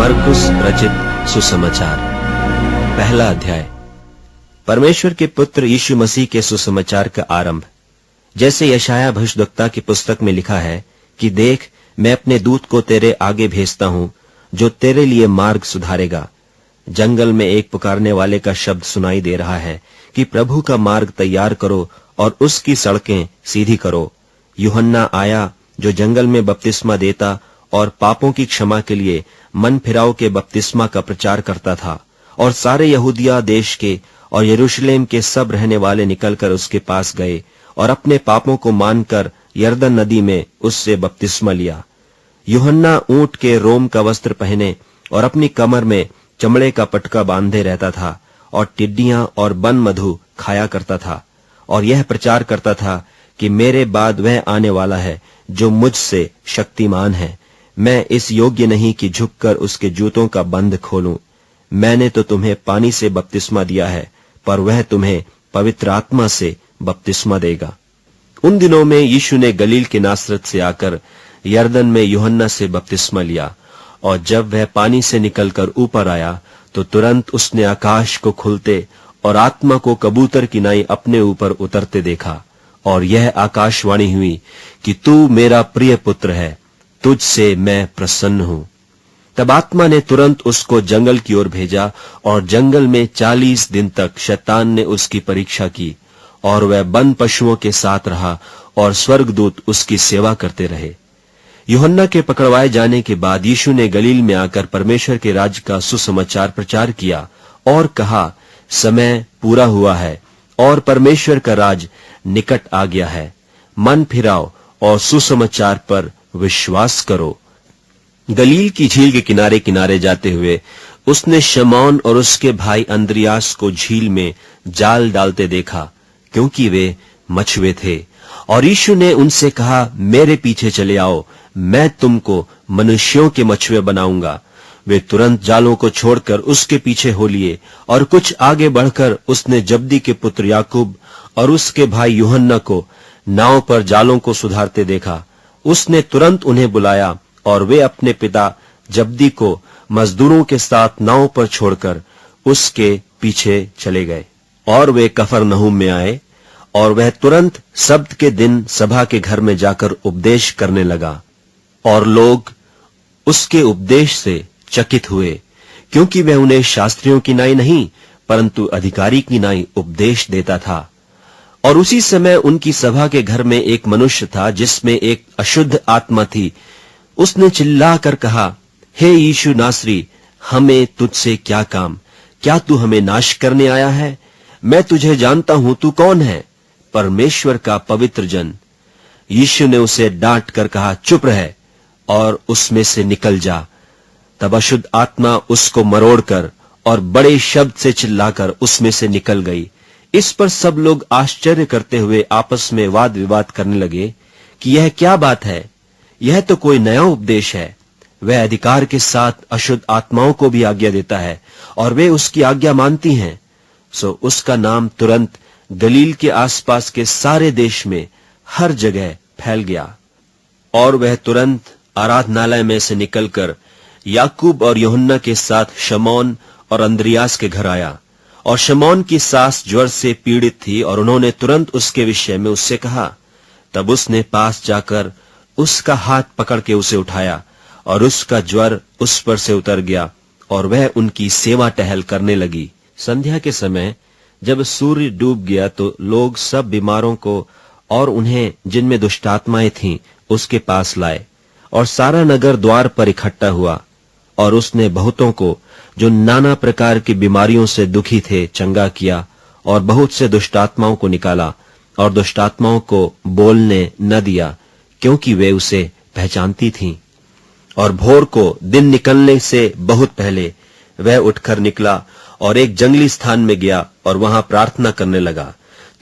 मरकुस रचित सुसमाचार, पहला अध्याय। परमेश्वर के पुत्र यीशु मसीह के सुसमाचार का आरंभ। जैसे यशाया भविष्यद्वक्ता की पुस्तक में लिखा है कि देख, मैं अपने दूत को तेरे आगे भेजता हूं, जो तेरे लिए मार्ग सुधारेगा। जंगल में एक पुकारने वाले का शब्द सुनाई दे रहा है कि प्रभु का मार्ग तैयार करो और उसकी सड़कें सीधी करो। यूहन्ना आया जो जंगल में बपतिस्मा देता और पापों की क्षमा के लिए मन फिराव के बपतिस्मा का प्रचार करता था, और सारे यहूदिया देश के और यरूशलेम के सब रहने वाले निकलकर उसके पास गए और अपने पापों को मानकर यरदन नदी में उससे बपतिस्मा लिया। यूहन्ना ऊंट के रोम का वस्त्र पहने और अपनी कमर में चमड़े का पटका बांधे रहता था, और टिड्डियां और बन मधु खाया करता था, और यह प्रचार करता था कि मेरे बाद वह आने वाला है जो मुझसे शक्तिमान है। मैं इस योग्य नहीं कि झुककर उसके जूतों का बंध खोलूं। मैंने तो तुम्हें पानी से बपतिस्मा दिया है, पर वह तुम्हें पवित्र आत्मा से बपतिस्मा देगा। उन दिनों में यीशु ने गलील के नासरत से आकर यरदन में यूहन्ना से बपतिस्मा लिया, और जब वह पानी से निकलकर ऊपर आया तो तुरंत उसने आकाश को खुलते और आत्मा को कबूतर की नाई अपने ऊपर उतरते देखा, और यह आकाशवाणी हुई कि तू मेरा प्रिय पुत्र है, तुझसे मैं प्रसन्न हूं। तब आत्मा ने तुरंत उसको जंगल की ओर भेजा, और जंगल में 40 दिन तक शैतान ने उसकी परीक्षा की, और वह वन पशुओं के साथ रहा, और स्वर्गदूत उसकी सेवा करते रहे। यूहन्ना के पकड़वाए जाने के बाद यीशु ने गलील में आकर परमेश्वर के राज्य का सुसमाचार प्रचार किया और कहा, समय पूरा हुआ है और परमेश्वर का राज निकट आ गया है। मन फिराओ और सुसमाचार पर विश्वास करो। गलील की झील के किनारे किनारे जाते हुए उसने शमौन और उसके भाई अंद्रियास को झील में जाल डालते देखा, क्योंकि वे मछुए थे। और यीशु ने उनसे कहा, मेरे पीछे चले आओ, मैं तुमको मनुष्यों के मछुए बनाऊंगा। वे तुरंत जालों को छोड़कर उसके पीछे हो लिए, और कुछ आगे बढ़कर उसने जब्दी के पुत्र याकूब और उसके भाई यूहन्ना को नाव पर जालों को सुधारते देखा। उसने तुरंत उन्हें बुलाया, और वे अपने पिता जब्दी को मजदूरों के साथ नाव पर छोड़कर उसके पीछे चले गए। और वे कफरनहूम में आए, और वह तुरंत सब्त के दिन सभा के घर में जाकर उपदेश करने लगा। और लोग उसके उपदेश से चकित हुए, क्योंकि वह उन्हें शास्त्रियों की नाई नहीं परंतु अधिकारी की नाई उपदेश देता था। और उसी समय उनकी सभा के घर में एक मनुष्य था जिसमें एक अशुद्ध आत्मा थी। उसने चिल्लाकर कहा, हे यीशु नासरी, हमें तुझसे क्या काम? क्या तू हमें नाश करने आया है? मैं तुझे जानता हूं, तू कौन है? परमेश्वर का पवित्र जन। यीशु ने उसे डांट कर कहा, चुप रह और उसमें से निकल जा। तब अशुद्ध आत्मा उसको मरोड़कर और बड़े शब्द से चिल्लाकर उसमें से निकल गई। इस पर सब लोग आश्चर्य करते हुए आपस में वाद विवाद करने लगे कि यह क्या बात है? यह तो कोई नया उपदेश है। वह अधिकार के साथ अशुद्ध आत्माओं को भी आज्ञा देता है, और वे उसकी आज्ञा मानती हैं। सो उसका नाम तुरंत गलील के आसपास के सारे देश में हर जगह फैल गया। और वह तुरंत आराधनालय में से निकलकर याकूब और यूहन्ना के साथ शमौन और अंद्रियास के घर आया। और शमौन की सास ज्वर से पीड़ित थी, और उन्होंने तुरंत उसके विषय में उससे कहा। तब उसने पास जाकर उसका हाथ पकड़ के उसे उठाया, और उसका ज्वर उस पर से उतर गया, और वह उनकी सेवा टहल करने लगी। संध्या के समय जब सूर्य डूब गया तो लोग सब बीमारों को और उन्हें जिनमें दुष्टात्माएं थीं उसके पास लाए, और सारा नगर द्वार पर इकट्ठा हुआ। और उसने बहुतों को जो नाना प्रकार की बीमारियों से दुखी थे चंगा किया, और बहुत से दुष्टात्माओं को निकाला, और दुष्टात्माओं को बोलने न दिया, क्योंकि वे उसे पहचानती थीं। और भोर को दिन निकलने से बहुत पहले वह उठकर निकला और एक जंगली स्थान में गया और वहां प्रार्थना करने लगा।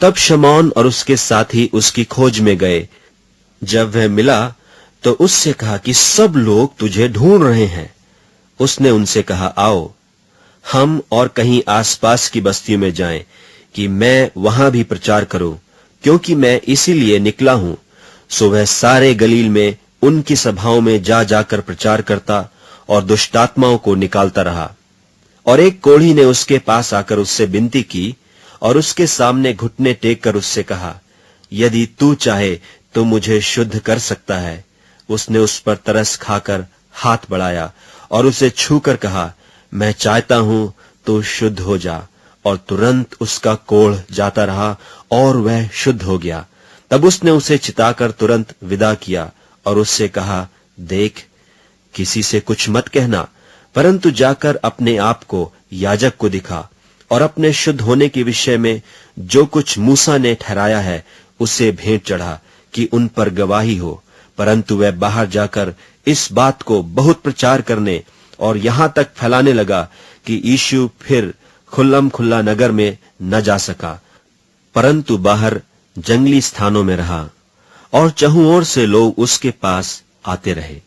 तब शमौन और उसके साथी उसकी खोज में गए। जब वह मिला तो उससे कहा कि सब लोग तुझे ढूंढ रहे हैं। उसने उनसे कहा, आओ हम और कहीं आसपास की बस्तियों में जाएं कि मैं वहां भी प्रचार करूं, क्योंकि मैं इसीलिए निकला हूं। सो वह सारे गलील में उनकी सभाओं में जा जाकर प्रचार करता और दुष्टात्माओं को निकालता रहा। और एक कोढ़ी ने उसके पास आकर उससे विनती की और उसके सामने घुटने टेक कर उससे कहा, यदि तू चाहे तो मुझे शुद्ध कर सकता है। उसने उस पर तरस खाकर हाथ बढ़ाया और उसे छूकर कहा, मैं चाहता हूं तो शुद्ध हो जा। और तुरंत उसका कोढ़ जाता रहा और वह शुद्ध हो गया। तब उसने उसे चिताकर तुरंत विदा किया और उससे कहा, देख, किसी से कुछ मत कहना, परंतु जाकर अपने आप को याजक को दिखा और अपने शुद्ध होने के विषय में जो कुछ मूसा ने ठहराया है उसे भेंट चढ़ा कि उन पर गवाही हो। परंतु वह बाहर जाकर इस बात को बहुत प्रचार करने और यहां तक फैलाने लगा कि यीशु फिर खुल्लम खुल्ला नगर में न जा सका, परंतु बाहर जंगली स्थानों में रहा और चहुं ओर से लोग उसके पास आते रहे।